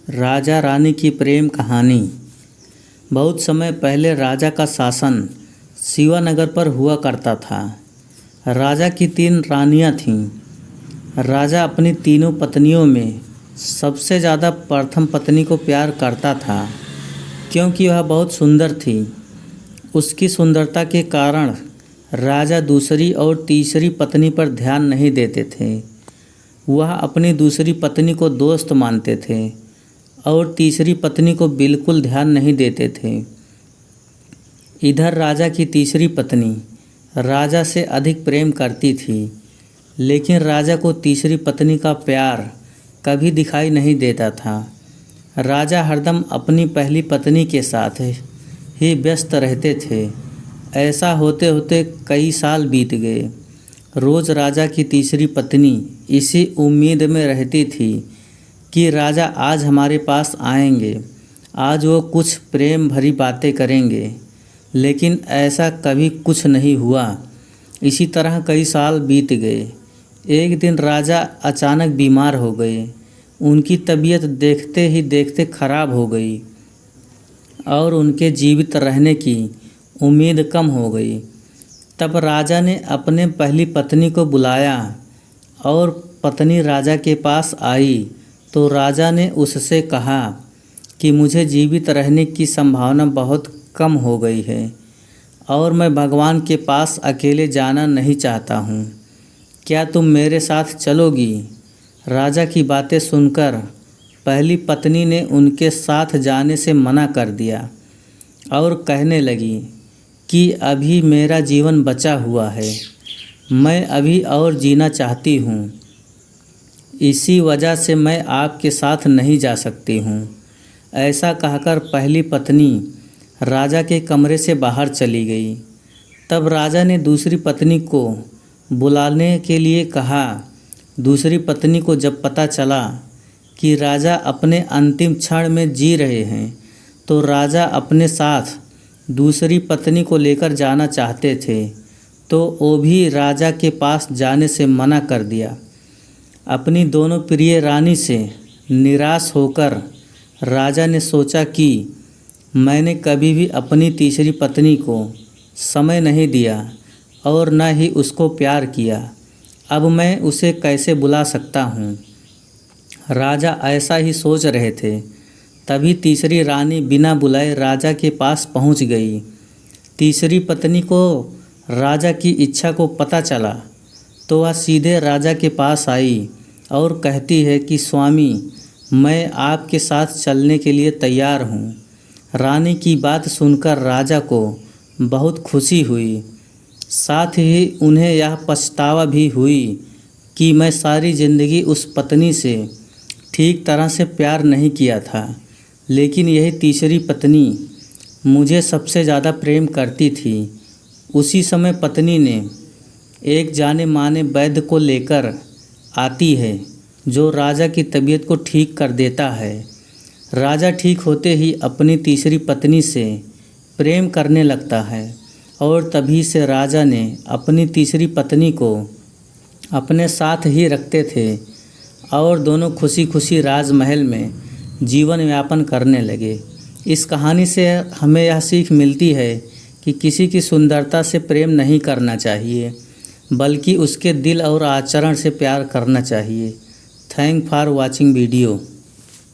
राजा रानी की प्रेम कहानी। बहुत समय पहले राजा का शासन शिवानगर पर हुआ करता था। राजा की 3 रानियां थीं। राजा अपनी तीनों पत्नियों में सबसे ज़्यादा प्रथम पत्नी को प्यार करता था, क्योंकि वह बहुत सुंदर थी। उसकी सुंदरता के कारण राजा दूसरी और तीसरी पत्नी पर ध्यान नहीं देते थे। वह अपनी दूसरी पत्नी को दोस्त मानते थे और तीसरी पत्नी को बिल्कुल ध्यान नहीं देते थे। इधर राजा की तीसरी पत्नी राजा से अधिक प्रेम करती थी, लेकिन राजा को तीसरी पत्नी का प्यार कभी दिखाई नहीं देता था। राजा हरदम अपनी पहली पत्नी के साथ ही व्यस्त रहते थे। ऐसा होते होते कई साल बीत गए। रोज़ राजा की तीसरी पत्नी इसी उम्मीद में रहती थी कि राजा आज हमारे पास आएंगे, आज वो कुछ प्रेम भरी बातें करेंगे, लेकिन ऐसा कभी कुछ नहीं हुआ। इसी तरह कई साल बीत गए। एक दिन राजा अचानक बीमार हो गए। उनकी तबीयत देखते ही देखते खराब हो गई और उनके जीवित रहने की उम्मीद कम हो गई। तब राजा ने अपने पहली पत्नी को बुलाया और पत्नी राजा के पास आई तो राजा ने उससे कहा कि मुझे जीवित रहने की संभावना बहुत कम हो गई है और मैं भगवान के पास अकेले जाना नहीं चाहता हूँ। क्या तुम मेरे साथ चलोगी? राजा की बातें सुनकर पहली पत्नी ने उनके साथ जाने से मना कर दिया और कहने लगी कि अभी मेरा जीवन बचा हुआ है, मैं अभी और जीना चाहती हूँ, इसी वजह से मैं आपके साथ नहीं जा सकती हूँ। ऐसा कहकर पहली पत्नी राजा के कमरे से बाहर चली गई। तब राजा ने दूसरी पत्नी को बुलाने के लिए कहा। दूसरी पत्नी को जब पता चला कि राजा अपने अंतिम क्षण में जी रहे हैं, तो राजा अपने साथ दूसरी पत्नी को लेकर जाना चाहते थे, तो वो भी राजा के पास जाने से मना कर दिया। अपनी दोनों प्रिय रानी से निराश होकर राजा ने सोचा कि मैंने कभी भी अपनी तीसरी पत्नी को समय नहीं दिया और न ही उसको प्यार किया, अब मैं उसे कैसे बुला सकता हूँ। राजा ऐसा ही सोच रहे थे, तभी तीसरी रानी बिना बुलाए राजा के पास पहुँच गई। तीसरी पत्नी को राजा की इच्छा को पता चला तो वह सीधे राजा के पास आई और कहती है कि स्वामी, मैं आपके साथ चलने के लिए तैयार हूँ। रानी की बात सुनकर राजा को बहुत खुशी हुई, साथ ही उन्हें यह पछतावा भी हुई कि मैं सारी ज़िंदगी उस पत्नी से ठीक तरह से प्यार नहीं किया था, लेकिन यही तीसरी पत्नी मुझे सबसे ज़्यादा प्रेम करती थी। उसी समय पत्नी ने एक जाने माने वैद्य को लेकर आती है, जो राजा की तबीयत को ठीक कर देता है। राजा ठीक होते ही अपनी तीसरी पत्नी से प्रेम करने लगता है और तभी से राजा ने अपनी तीसरी पत्नी को अपने साथ ही रखते थे और दोनों खुशी खुशी राजमहल में जीवन यापन करने लगे। इस कहानी से हमें यह सीख मिलती है कि किसी की सुंदरता से प्रेम नहीं करना चाहिए, बल्कि उसके दिल और आचरण से प्यार करना चाहिए। Thank for watching video.